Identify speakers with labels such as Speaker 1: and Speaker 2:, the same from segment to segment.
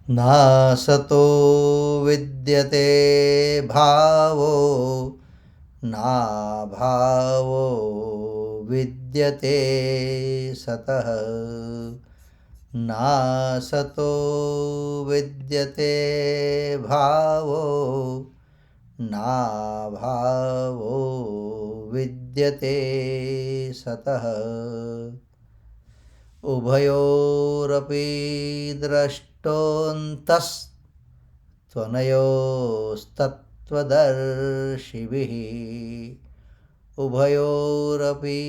Speaker 1: नासतो विद्यते भावो नाभावो विद्यते सतः नासतो विद्यते भावो नाभावो विद्यते सतः उभयोरपि द्रष्टोऽन्तस्त्वनयोस्तत्त्वदर्शिभिः उभयोरपि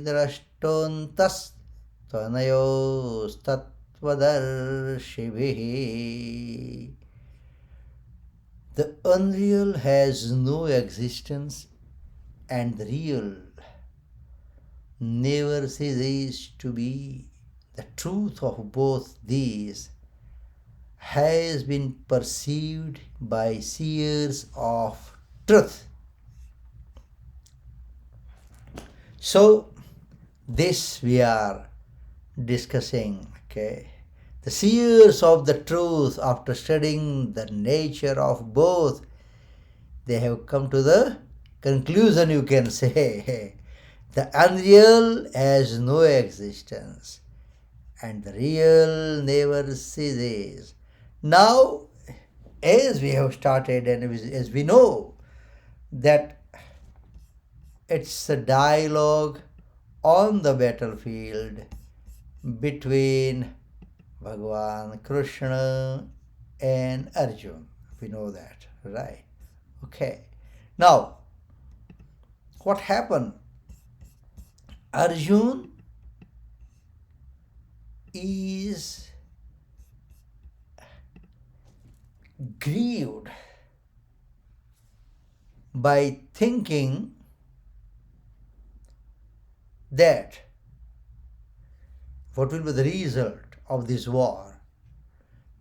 Speaker 1: द्रष्टोऽन्तस्त्वनयोस्तत्त्वदर्शिभिः. The unreal has no existence and the real never ceases to be. The truth of both these has been perceived by seers of truth. So, this we are discussing, okay? The seers of the truth, after studying the nature of both, they have come to the conclusion, you can say. The unreal has no existence and the real never ceases. Now, as we have started and as we know that it's a dialogue on the battlefield between Bhagavan Krishna and Arjun. We know that, right? Okay. Now, what happened? Arjun is grieved by thinking that what will be the result of this war?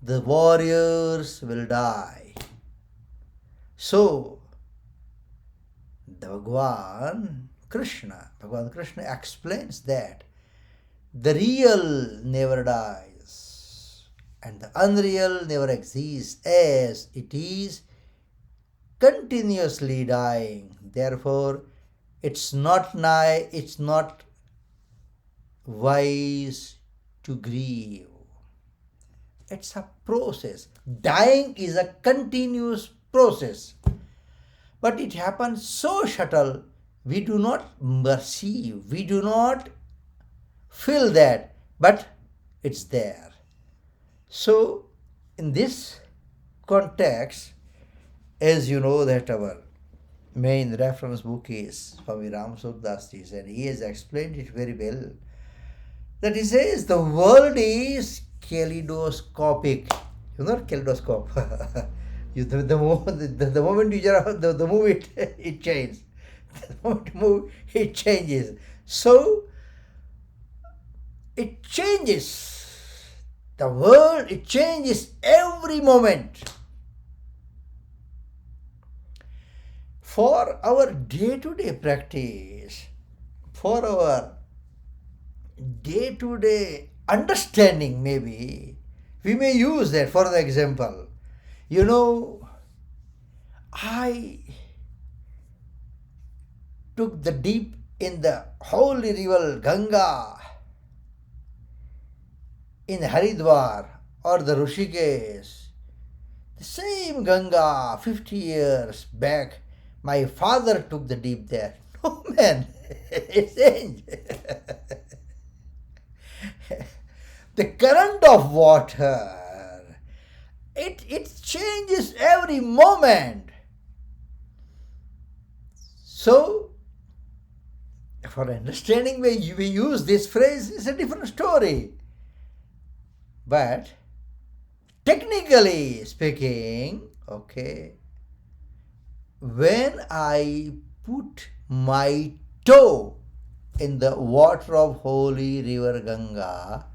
Speaker 1: The warriors will die. So, Bhagavan Krishna explains that the real never dies and the unreal never exists, as it is continuously dying. Therefore, it's not wise to grieve. It's a process. Dying is a continuous process. But it happens so subtle, we do not perceive, we do not feel that, but it's there. So, in this context, as you know that our main reference book is Swami Ramaswami, and he has explained it very well. That he says the world is kaleidoscopic. You know kaleidoscope. The moment you move it, it changes. The moment you move, it changes. So it changes. The world, it changes every moment. For our day-to-day practice, for our day-to-day understanding, maybe, we may use that. For the example, you know, I took the dip in the holy river Ganga in Haridwar or the Rishikesh. The same Ganga 50 years back, my father took the dip there. No, man, it changed. The current of water, it changes every moment. So, for understanding, we use this phrase, it's a different story. But technically speaking, okay, when I put my toe in the water of holy river Ganga,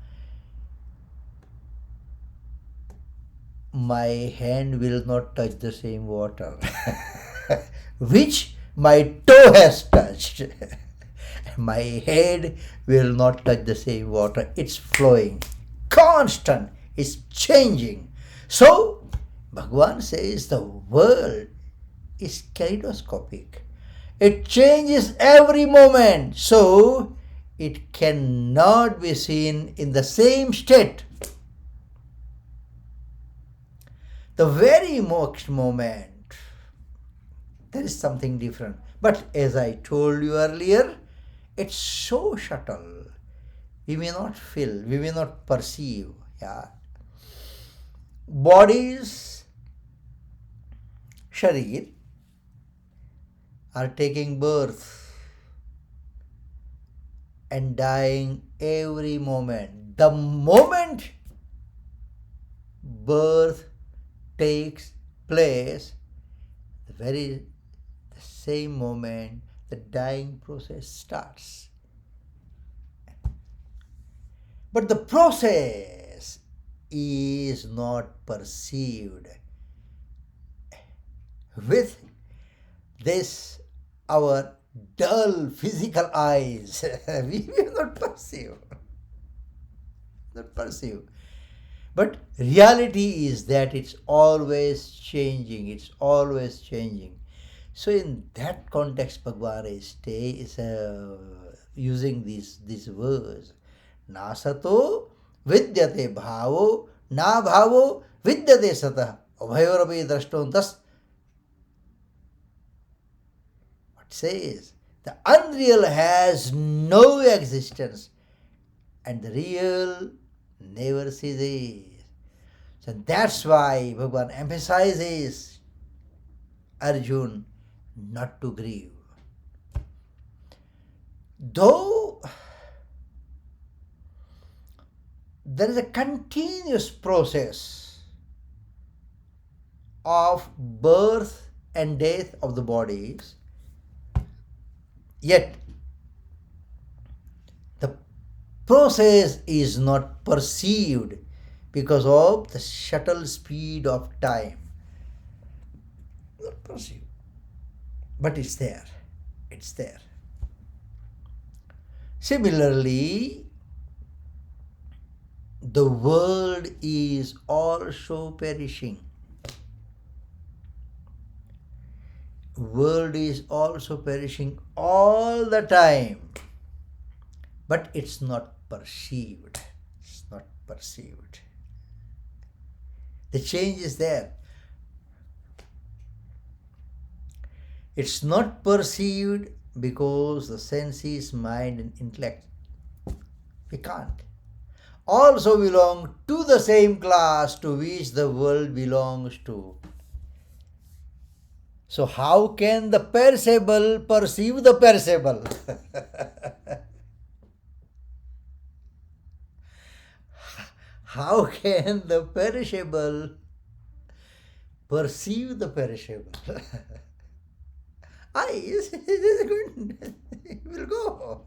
Speaker 1: my hand will not touch the same water which my toe has touched. My head will not touch the same water. It's flowing, constant, it's changing. So, Bhagwan says the world is kaleidoscopic. It changes every moment, so it cannot be seen in the same state. The very next moment, there is something different. But as I told you earlier, it's so subtle. We may not feel, we may not perceive. Yeah. Bodies, sharir, are taking birth and dying every moment. The moment birth takes place, the same moment the dying process starts. But the process is not perceived. With this, our dull physical eyes, we will not perceive. Not perceive. But reality is that it's always changing. It's always changing. So in that context, Bhagwan is using these words. Nasato vidyate bhavo, na bhavo vidyate satah. Abhayorapi drashtontas. What says? The unreal has no existence and the real never ceases. So that's why Bhagavan emphasizes Arjun not to grieve. Though there is a continuous process of birth and death of the bodies, yet the process is not perceived because of the shuttle speed of time. Not perceived. But it's there. It's there. Similarly, the world is also perishing. World is also perishing all the time. But it's not perceived. It's not perceived. The change is there. It's not perceived because the senses, mind and intellect, we can't, also belong to the same class to which the world belongs to. So how can the perishable perceive the perishable? How can the perishable perceive the perishable? Eyes, it will go.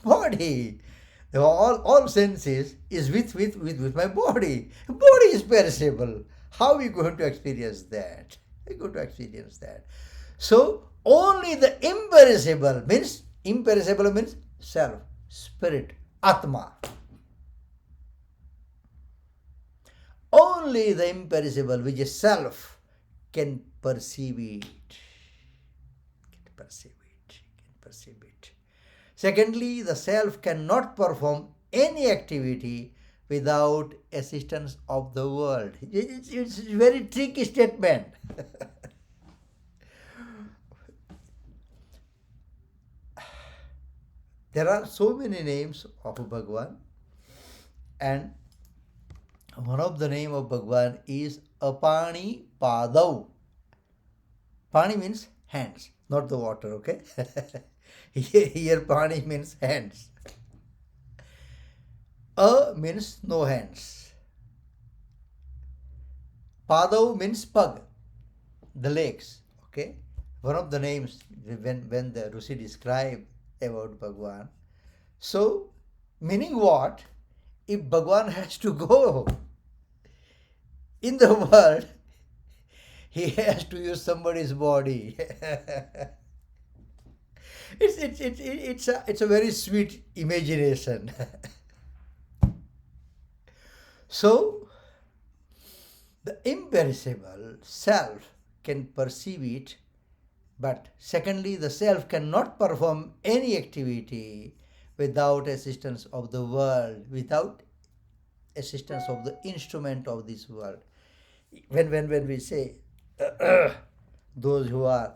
Speaker 1: Body, all senses is with my body. Body is perishable. How are we going to experience that? We're going to experience that. So only the imperishable means self, spirit, Atma. Only the imperishable, which is self, can perceive it. Can perceive it. Secondly, the self cannot perform any activity without assistance of the world. It's a very tricky statement. There are so many names of Bhagwan, and one of the name of Bhagwan is Apani Padav. Pani means hands, not the water, okay? Here Pani means hands. Means no hands. Padav means pug, the legs, okay? One of the names when the Rusi describe about Bhagwan. So, meaning what? If Bhagwan has to go in the world, he has to use somebody's body. It's a very sweet imagination. So, The imperishable self can perceive it, but secondly, the self cannot perform any activity without assistance of the world, without assistance of the instrument of this world. When we say, those who are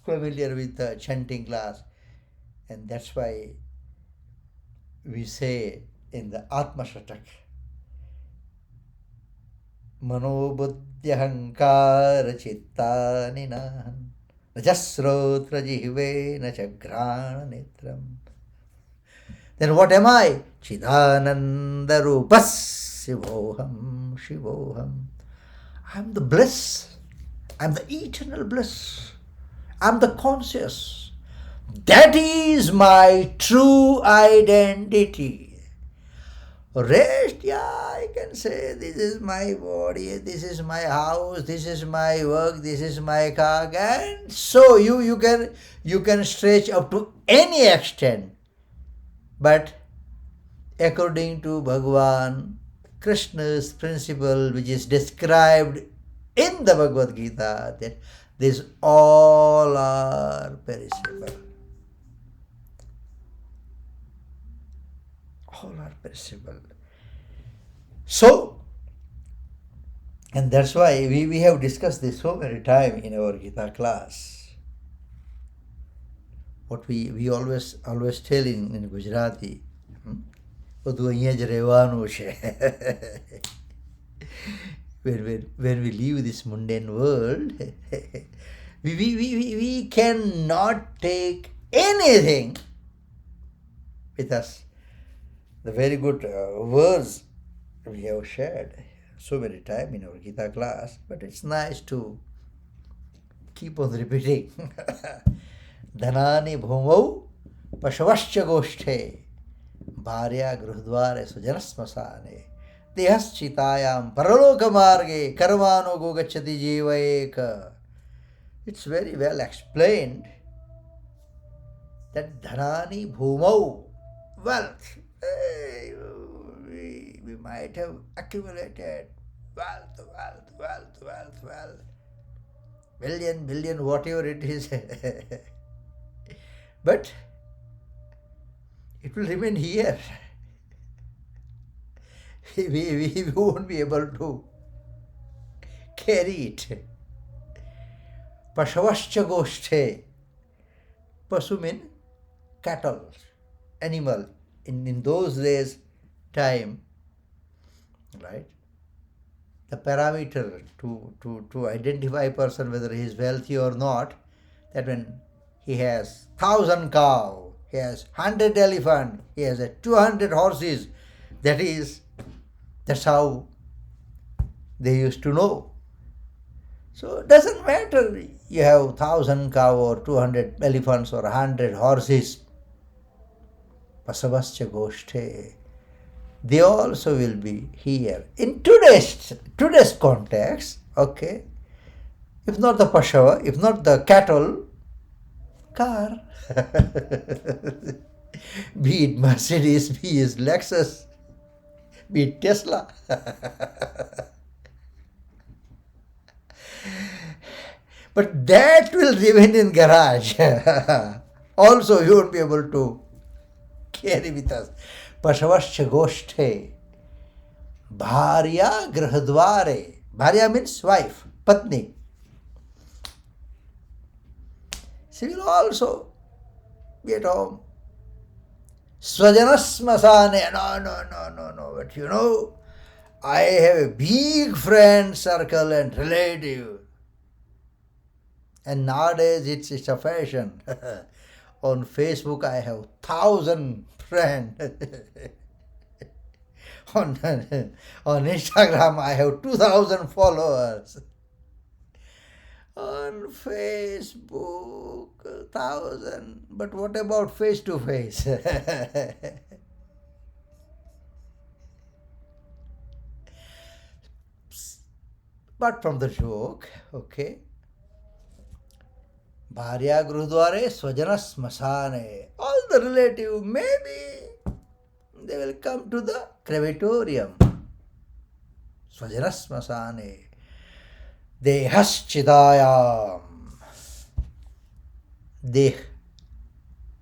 Speaker 1: familiar with the chanting class, and that's why we say in the Atma Shatak, मनोबुद्ध्यहंकार चित्तानि न च श्रोत्र जिह्वे न च घ्राण नेत्रम. Then what am I? Chidananda Rupas Shivoham Shivoham. I am the bliss. I am the eternal bliss. I am the conscious. That is my true identity. Rest, yeah, I can say this is my body, this is my house, this is my work, this is my car, and so you can stretch up to any extent. But according to Bhagavan, Krishna's principle, which is described in the Bhagavad Gita, that these all are perishable. All are perishable. So, and that's why we have discussed this so many times in our Gita class. What we always tell in Gujarati, બધું અહીંયા જ રહેવાનું છે. When we leave this mundane world, we cannot take anything with us. The very good words we have shared so many times in our Gita class, but it's nice to keep on repeating. Dhanani bhumau pashavascha goshthe bharya gruhdware sujanasmasane dehaschitayam paraloka marge karmano gogachati jivayeka. It's very well explained that dhanani bhumau, wealth. We might have accumulated wealth, billion, whatever it is. But it will remain here. We won't be able to carry it. Pashavascha goshthe. Pasu means cattle, animal. In those days, time, right? The parameter to identify a person whether he is wealthy or not, that when he has 1,000 cow, he has 100 elephant, he has 200 horses, that's how they used to know. So it doesn't matter you have 1,000 cow or 200 elephants or 100 horses. Pasavascha goshthe. They also will be here. In today's context, okay, if not the Pashava, if not the cattle, car. Be it Mercedes, be it Lexus, be it Tesla. But that will remain in garage. Also, you won't be able to carry with us. Pashavascha goshthe bharya grahadware. Bharya means wife, patni. She will also be at home. Swajanasmasane. No. But I have a big friend circle and relative. And nowadays it's a fashion. On Facebook I have 1,000 friends. On Instagram I have 2,000 followers. On Facebook 1,000. But what about face to face? But from the joke, okay. Bharya Gurudware Swajana Smasane. All the relatives, maybe they will come to the crematorium. Swajana Smasane. Dehaschidayam. Deh,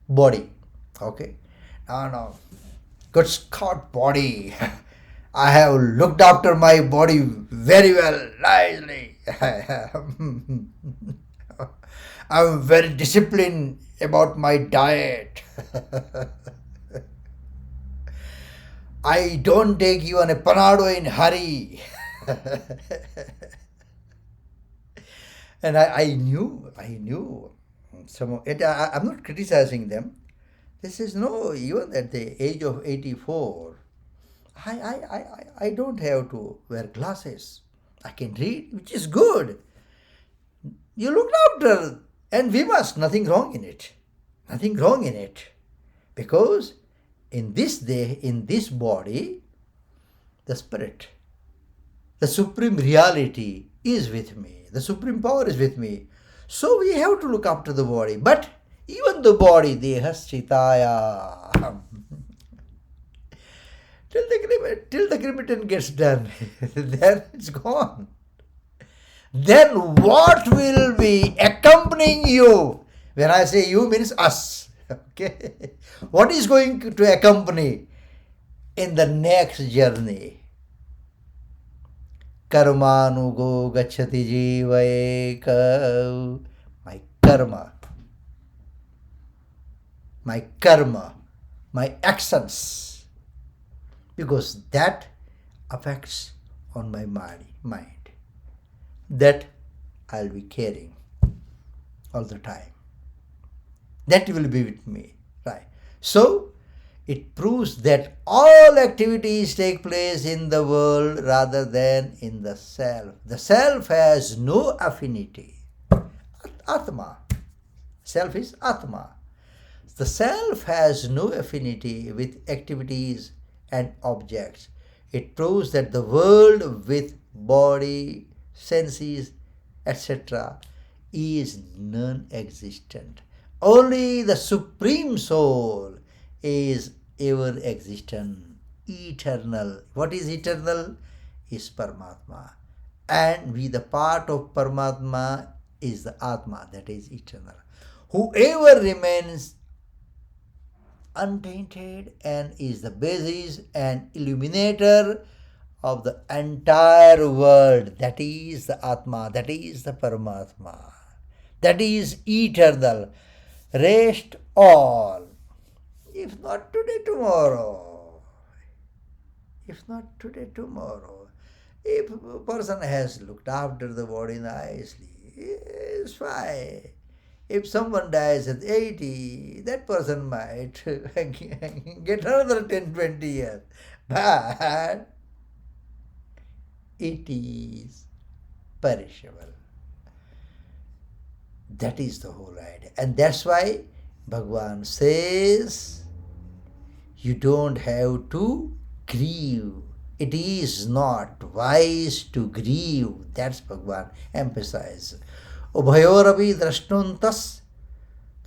Speaker 1: body. Okay. Now, good Scott body. I have looked after my body very well, nicely. I'm very disciplined about my diet. I don't take even a panado in hurry. And I knew some of it. I'm not criticizing them. This is no, even at the age of 84, I don't have to wear glasses. I can read, which is good. You looked after, and we must, nothing wrong in it. Nothing wrong in it. Because in this day, in this body, the spirit, the supreme reality is with me. The supreme power is with me. So we have to look after the body. But even the body, dehasthitaya, till the crematin gets done, then it's gone. Then what will be accompanying you? When I say you, means us. Okay? What is going to accompany in the next journey? Karmanugo gacchati jivayeka. My karma, my actions, because that affects on my mind. That I'll be carrying all the time. That will be with me, right? So it proves that all activities take place in the world rather than in the self. The self has no affinity. Atma. Self is Atma. The self has no affinity with activities and objects. It proves that the world with body, senses, etc. is non-existent. Only the Supreme Soul is ever existent, eternal. What is eternal? Is Paramatma. And we, the part of Paramatma, is the Atma, that is eternal. Whoever remains untainted and is the basis and illuminator of the entire world, that is the Atma, that is the Paramatma, that is eternal. Rest all. If not today, tomorrow. If not today, tomorrow. If a person has looked after the body nicely, it's fine. If someone dies at 80, that person might get another 10, 20 years. But it is perishable. That is the whole idea. And that's why Bhagavan says, you don't have to grieve. It is not wise to grieve. That's Bhagavan emphasizes. Ubhayoravi drashnuntas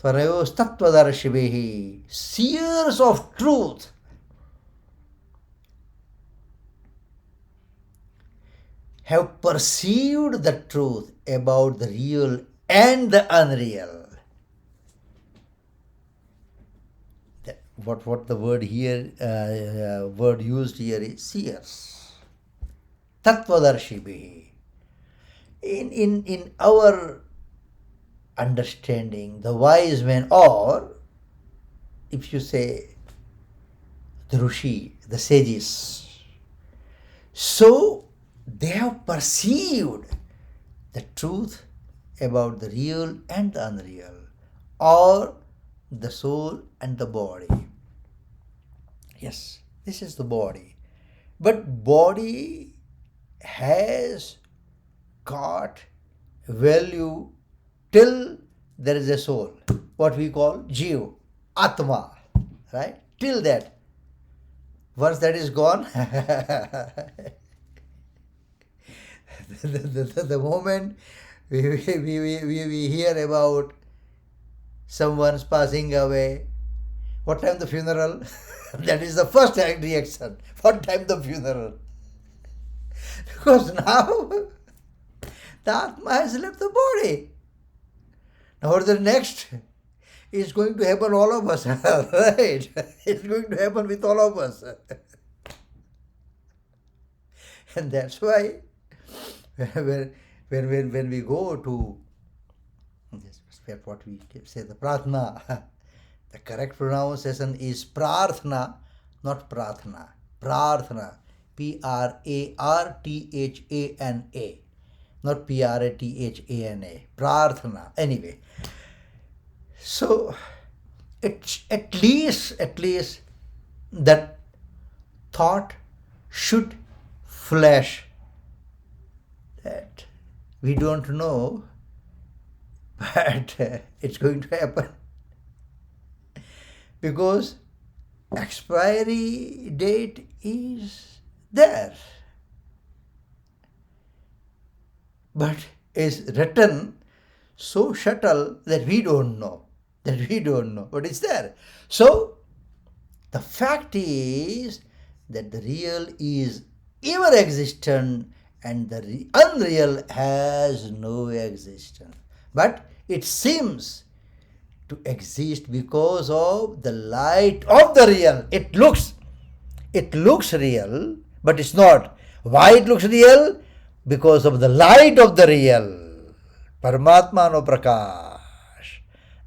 Speaker 1: tvarayos tattvadarshibhi. Seers of truth have perceived the truth about the real and the unreal. What the word here, word used here is seers. Tattvadarshibhi. In our understanding, the wise men, or if you say the Rishi, the sages, so they have perceived the truth about the real and the unreal, or the soul and the body. Yes, this is the body. But body has got value till there is a soul, what we call Jiv, Atma, right? Till that. Once that is gone, the moment we hear about someone's passing away, what time the funeral? That is the first reaction. What time the funeral? Because now The Atma has left the body. Now what is the next? It's going to happen all of us, right? It's going to happen with all of us. And that's why when we go to what we say, the pratna, the correct pronunciation is prarthana, not prathana. Prarthana, Prarthana, not Prathana. Prarthana. Anyway, so at least that thought should flash, that we don't know, but it's going to happen, because expiry date is there, but is written so subtle that we don't know, but it's there. So the fact is that the real is ever existent and the unreal has no existence, but it seems to exist because of the light of the real. It looks real, but it's not. Why it looks real? Because of the light of the real, Paramatma no Prakash.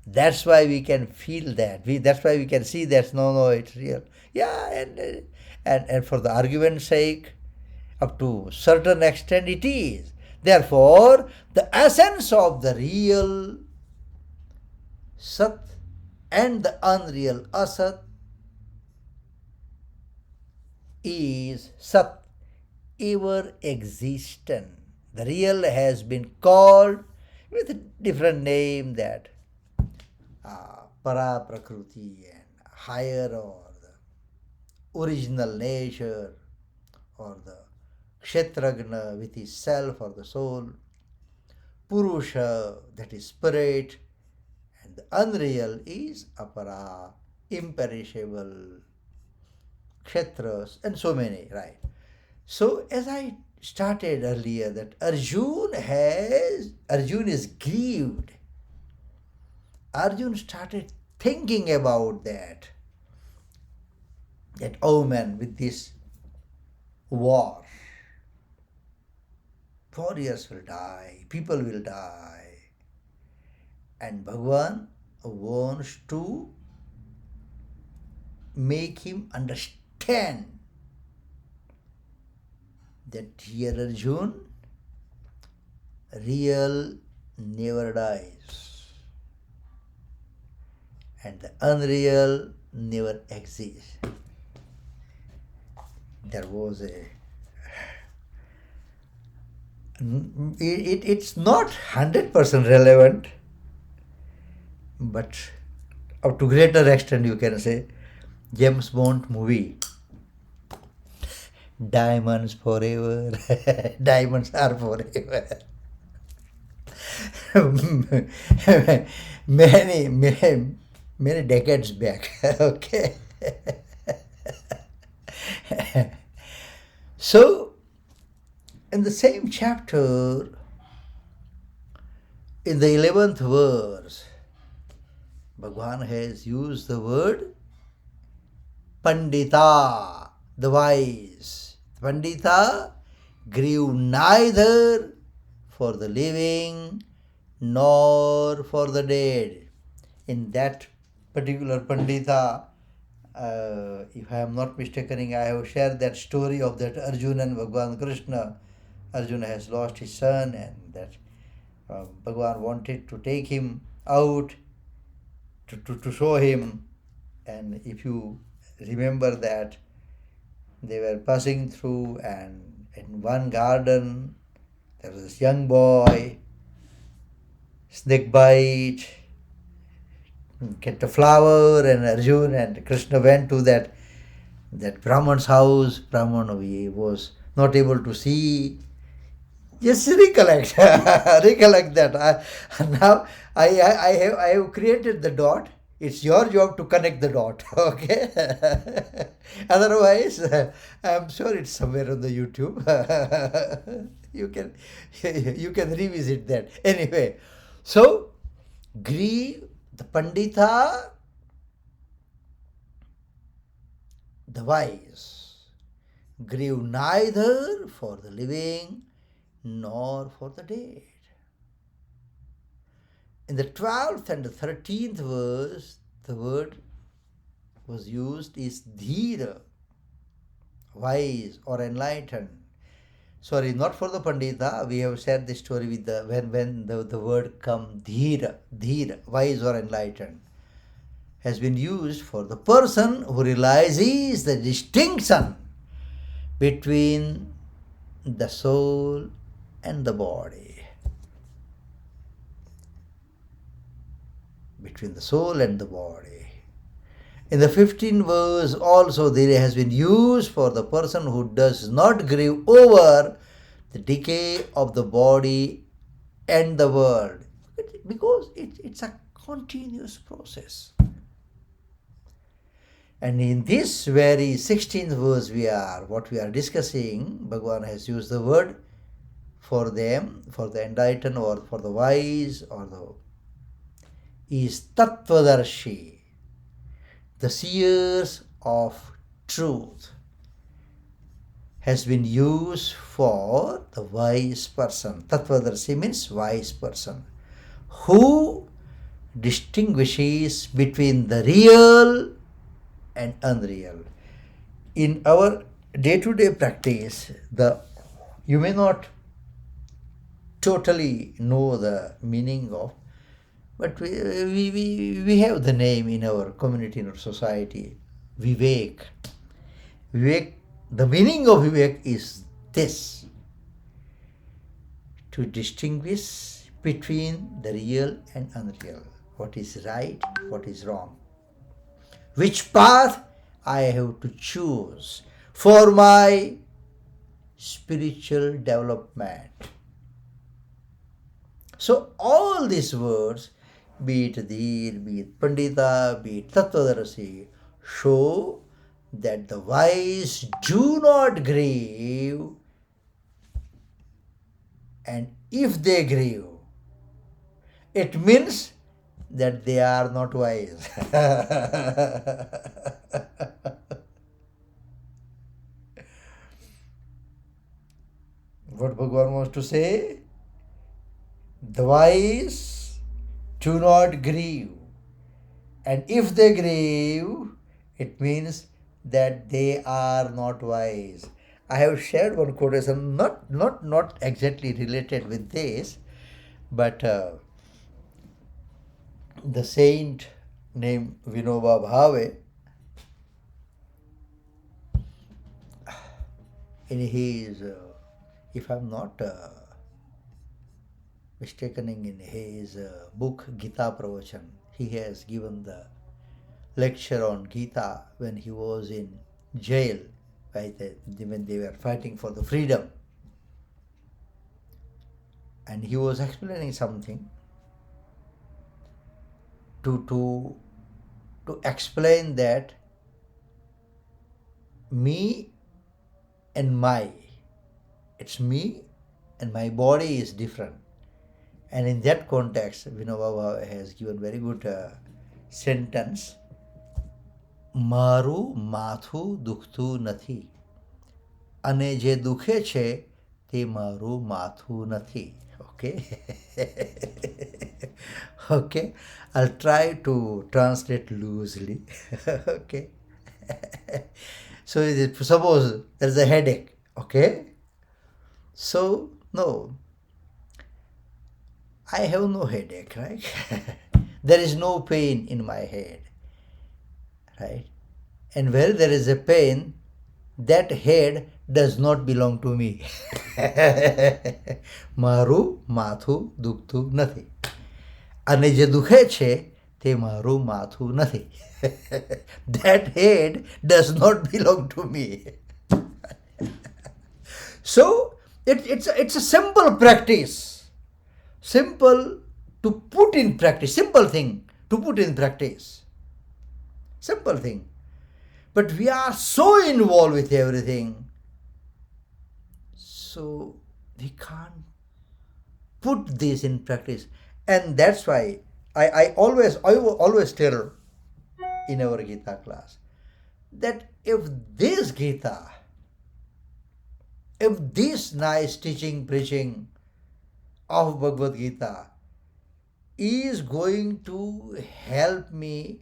Speaker 1: That's why we can feel that. That's why we can see that no, it's real. Yeah, and for the argument's sake, up to certain extent it is. Therefore, the essence of the real Sat and the unreal Asat is Sat, ever existent. The real has been called with a different name, that Para Prakriti, and higher, or the original nature, or the Kshetragna with his self or the soul, Purusha, that is spirit, and the unreal is Apara, imperishable, Kshetras, and so many, right? So as I started earlier, that Arjun is grieved. Arjun started thinking about that omen with this war. Warriors will die, people will die. And Bhagavan wants to make him understand that, dear Arjun, real never dies and the unreal never exists. There was it's not 100% relevant, but up to greater extent you can say, James Bond movie, diamonds forever, diamonds are forever. many decades back. Okay. So in the same chapter, in the 11th verse, Bhagavan has used the word Pandita, the wise. Pandita grieve neither for the living nor for the dead. In that particular Pandita, if I am not mistaken, I have shared that story of that Arjuna and Bhagavan Krishna. Arjuna has lost his son, and that Bhagavan wanted to take him out to show him. And if you remember that, they were passing through, and in one garden there was this young boy, snake bite, get a flower, and Arjuna and Krishna went to that Brahman's house. Brahman, he was not able to see. Just recollect that. Now I have created the dot. It's your job to connect the dot, okay? Otherwise, I'm sure it's somewhere on the YouTube. you can you can revisit that. Anyway, so grieve the Pandita, the wise, grieve neither for the living nor for the dead. In the 12th and the 13th verse, the word was used is dhira, wise or enlightened. Sorry, not for the Pandita. We have said this story with the when the word come dhira, wise or enlightened, has been used for the person who realizes the distinction between the soul and the body. Between the soul and the body. In the 15th verse also there has been used for the person who does not grieve over the decay of the body and the world. Because it's a continuous process. And in this very 16th verse what we are discussing, Bhagavan has used the word for them, for the enlightened or for the wise or the is Tattvadarshi, the seers of truth, has been used for the wise person. Tattvadarshi means wise person, who distinguishes between the real and unreal. In our day-to-day practice, you may not totally know the meaning of, but we have the name in our community, in our society, Vivek. Vivek, the meaning of Vivek is this: to distinguish between the real and unreal, what is right, what is wrong, which path I have to choose for my spiritual development. So all these words, be it Dhir, be it Pandita, be it Tattvadarshi, show that the wise do not grieve, and if they grieve, it means that they are not wise. What Bhagavan wants to say? The wise do not grieve, and if they grieve, it means that they are not wise. I have shared one quotation, not exactly related with this, but the saint named Vinoba Bhave, in his, if I'm not mistaken, in his book Gita Pravachan, he has given the lecture on Geeta when he was in jail, right, when they were fighting for the freedom. And he was explaining something to explain that me and my, it's me and my body is different. And in that context, Vinoba has given very good sentence: મારું માથું દુખતું નથી અને જે દુખે છે તે મારું માથું નથી. Okay? Okay, I'll try to translate loosely. Okay. So suppose there's a headache. Okay, so no, I have no headache, right? There is no pain in my head, right? And where there is a pain, that head does not belong to me. મારું માથું દુખતું નથી અને જે દુખે છે તે મારું માથું નથી. That head does not belong to me. So it's a simple practice, simple to put in practice, simple thing to put in practice, simple thing. But we are so involved with everything. So we can't put this in practice. And that's why I always tell in our Gita class that this Gita, if this nice teaching, preaching of Bhagavad Gita is going to help me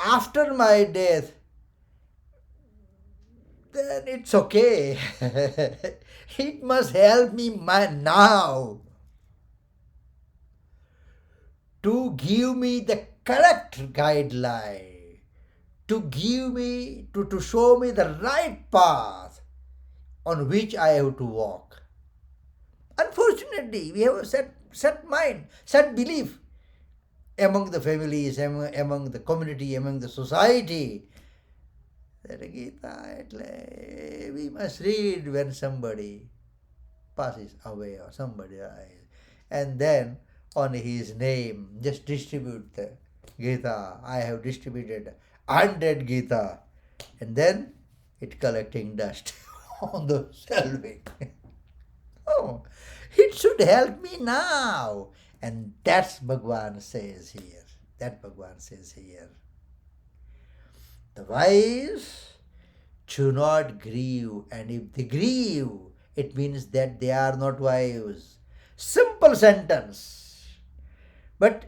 Speaker 1: after my death, then it's okay. It must help me now to give me the correct guideline, to show me the right path on which I have to walk. Unfortunately, we have a set mind, set belief among the families, among the community, among the society, that Gita, we must read when somebody passes away or somebody dies. And then on his name, just distribute the Gita. I have distributed 100 Gita. And then it collecting dust on the shelving. Oh, it should help me now. And that's Bhagwan says here. That Bhagwan says here. The wise do not grieve, and if they grieve, it means that they are not wise. Simple sentence, but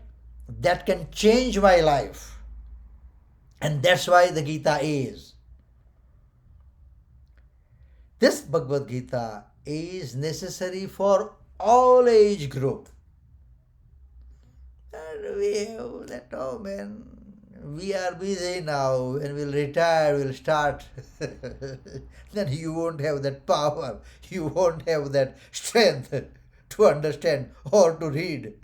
Speaker 1: that can change my life. And that's why the Gita is. This Bhagavad Gita is necessary for all age group. And we have that, oh man, we are busy now, and we'll retire, we'll start. Then you won't have that power, you won't have that strength to understand or to read.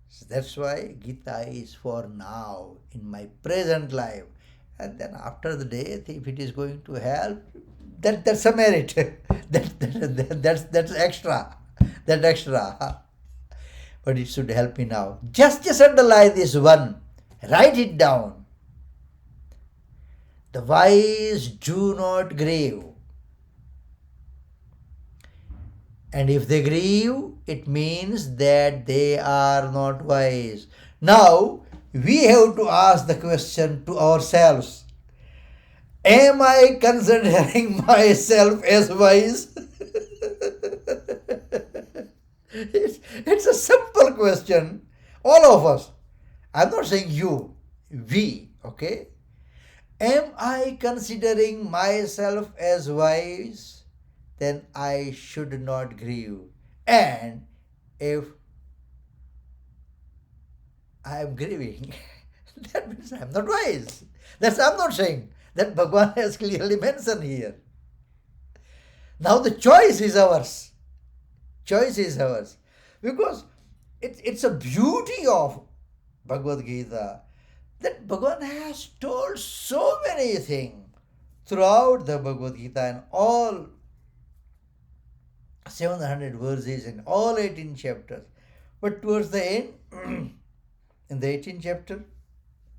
Speaker 1: So that's why Gita is for now, in my present life. And then after the death, if it is going to help, that's a merit. That's extra. That's extra. But it should help me now. Just underline this one. Write it down. The wise do not grieve. And if they grieve, it means that they are not wise. Now, we have to ask the question to ourselves. Am I considering myself as wise? It's a simple question. All of us. I'm not saying you. We. Okay? Am I considering myself as wise? Then I should not grieve. And if I am grieving, that means I am not wise. That's I'm not saying. That Bhagwan has clearly mentioned here. Now the choice is ours. Choice is ours. Because it's a beauty of Bhagavad Gita that Bhagwan has told so many things throughout the Bhagavad Gita and all 700 verses and all 18 chapters. But towards the end, in the 18th chapter,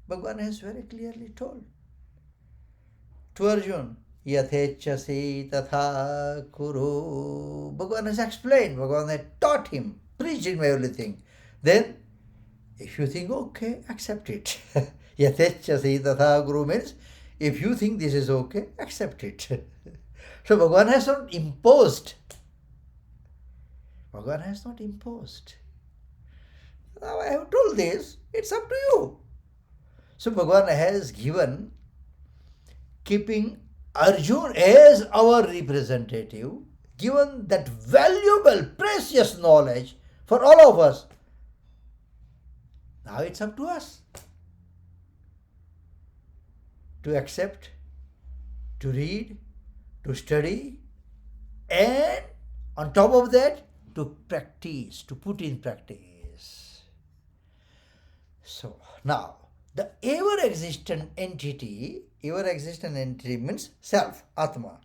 Speaker 1: Bhagwan has very clearly told to Arjuna, Yathechasi tatha kuru. Bhagwan has explained, Bhagwan had taught him, preached him everything. Then, if you think, okay, accept it. Yathechasi tatha kuru means, if you think this is okay, accept it. So Bhagwan has not imposed. Bhagwan has not imposed. Now I have told this, it's up to you. So Bhagwan has given, keeping Arjuna as our representative, given that valuable, precious knowledge for all of us. Now it's up to us to accept, to read, to study, and on top of that, to practice, to put in practice. So now, the ever-existent entity means self, Atma,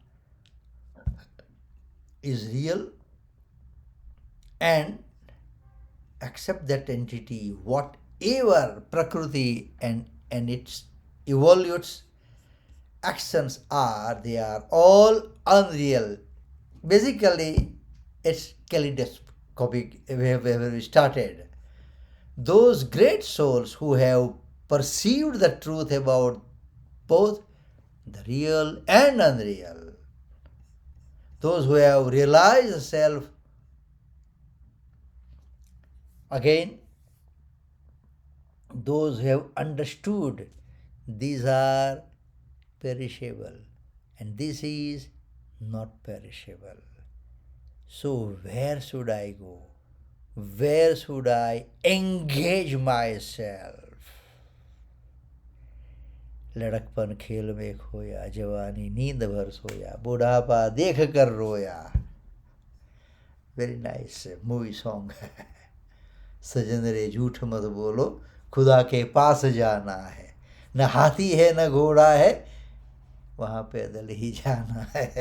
Speaker 1: is real, and accept that entity, whatever Prakriti and its evolutes actions are, they are all unreal Basically, it's kaleidoscopic where we started. Those great souls who have perceived the truth about both the real and unreal, those who have realized the self, again, those who have understood these are perishable and this is not perishable. So, where should I go? Where should I engage myself? लड़कपन खेल में खोया, जवानी नींद भर सोया, बुढ़ापा देख कर रोया. Very nice movie song. सजन रे झूठ मत बोलो, खुदा के पास जाना है, न हाथी है न घोड़ा है, वहाँ पैदल ही जाना है.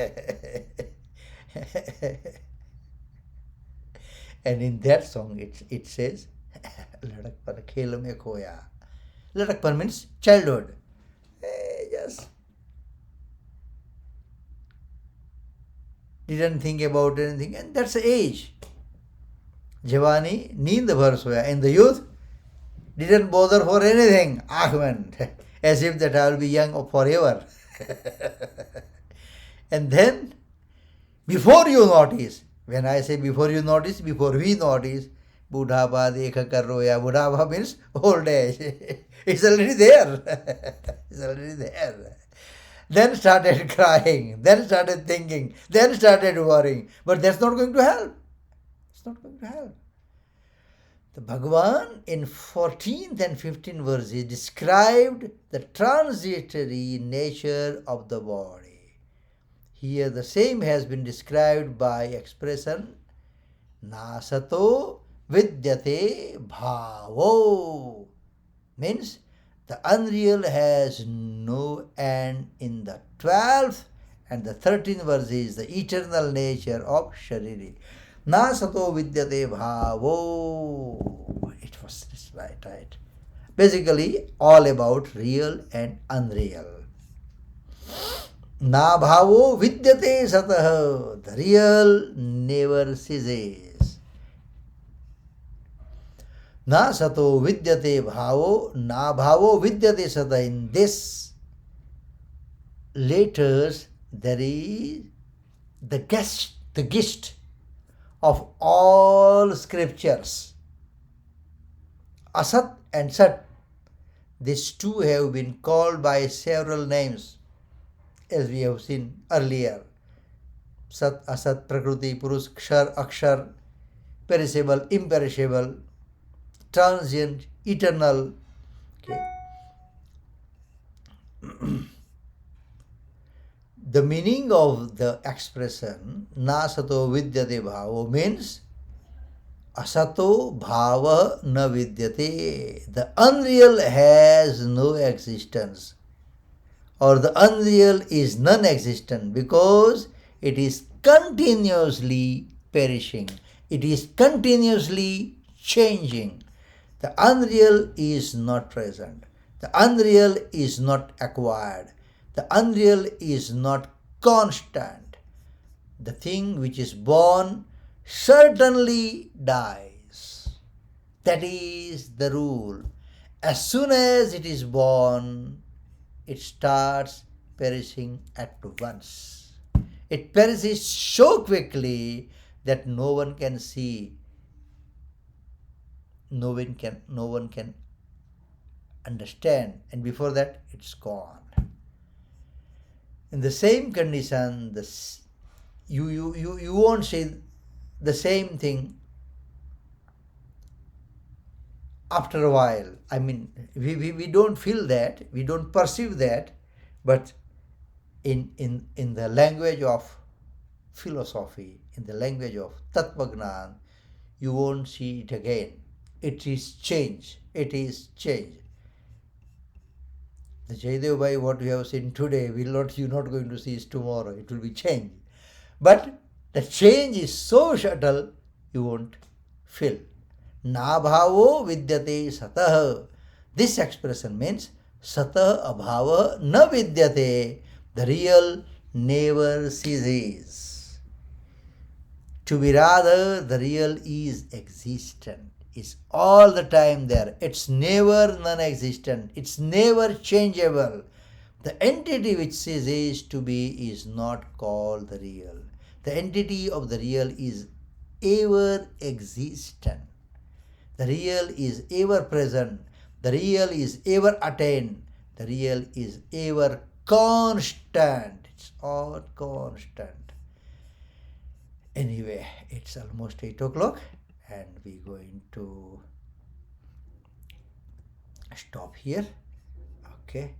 Speaker 1: And in that song it says, लड़कपन खेल में खोया. लड़कपन means childhood. Just didn't think about anything, and that's the age. Jawani नींद भर सोया. In the youth, didn't bother for anything. Ahman, as if that I will be young forever. And then, before you notice, when I say before you notice, before we notice, बुढ़ापा देख कर रोया. बुढ़ापा means old age. It's already there. It's already there. Then started crying, then started thinking, then started worrying. But that's not going to help. It's not going to help. The Bhagavan in 14th and 15th verses described the transitory nature of the body. Here the same has been described by expression nasato vidyate bhavo. Means the unreal has no end. In the 12th and the 13th verse is the eternal nature of Shariri. Na sato vidyate bhavo. It was this right. Basically, all about real and unreal. Na bhavo vidyate satah. The real never ceases. Na sato vidyate bhavo, na bhavo vidyate sata. In this letters there is the gist of all scriptures. Asat and Sat, these two have been called by several names, as we have seen earlier. Sat, Asat, Prakriti, Purush, Kshar, Akshar, perishable, imperishable, transient, eternal. Okay. The meaning of the expression na sato vidyate bhavo means asato bhava na vidyate. The unreal has no existence, or the unreal is non-existent, because it is continuously perishing. It is continuously changing. The unreal is not present. The unreal is not acquired. The unreal is not constant. The thing which is born certainly dies. That is the rule. As soon as it is born, it starts perishing at once. It perishes so quickly that no one can see. No one can understand, and before that it's gone. In the same condition, you won't say the same thing after a while. I mean, we don't feel that, we don't perceive that, but in the language of philosophy, in the language of Tattvagnan, you won't see it again. It is change. It is change. The Jaidev Bhai, what we have seen today, you're not going to see it tomorrow. It will be change. But the change is so subtle, you won't feel. Na bhavo vidyate satah. This expression means satah abhava na vidyate. The real never ceases. To be rather, the real is existent. It's all the time there. It's never non-existent. It's never changeable. The entity which ceases to be is not called the real. The entity of the real is ever existent. The real is ever present. The real is ever attained. The real is ever constant. It's all constant. Anyway, it's almost 8 o'clock and we're going to stop here. Okay.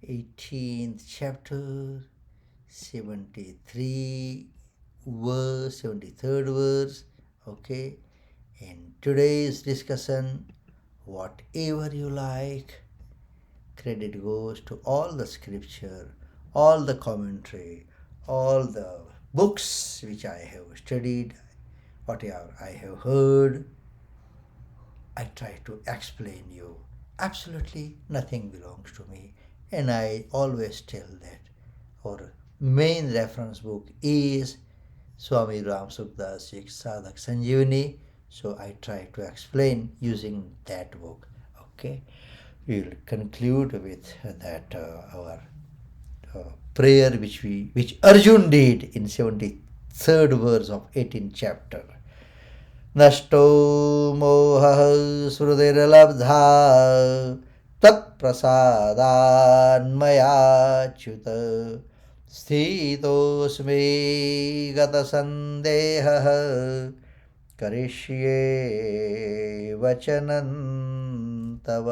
Speaker 1: 18th chapter, 73 verse, 73rd verse. Okay. In today's discussion, whatever you like, credit goes to all the scripture, all the commentary, all the books which I have studied, whatever I have heard. I try to explain you. Absolutely nothing belongs to me. And I always tell that our main reference book is Swami Ram Sukdas Sadhak Sanjeevani. So I try to explain using that book. Okay. We will conclude with that our prayer which Arjun did in 73rd verse of 18th chapter. नष्टो मोहः श्रुतिर्लब्धा त्वत्प्रसादान्मयाच्युत स्थितोऽस्मि गतसन्देहः करिष्ये वचनं तव.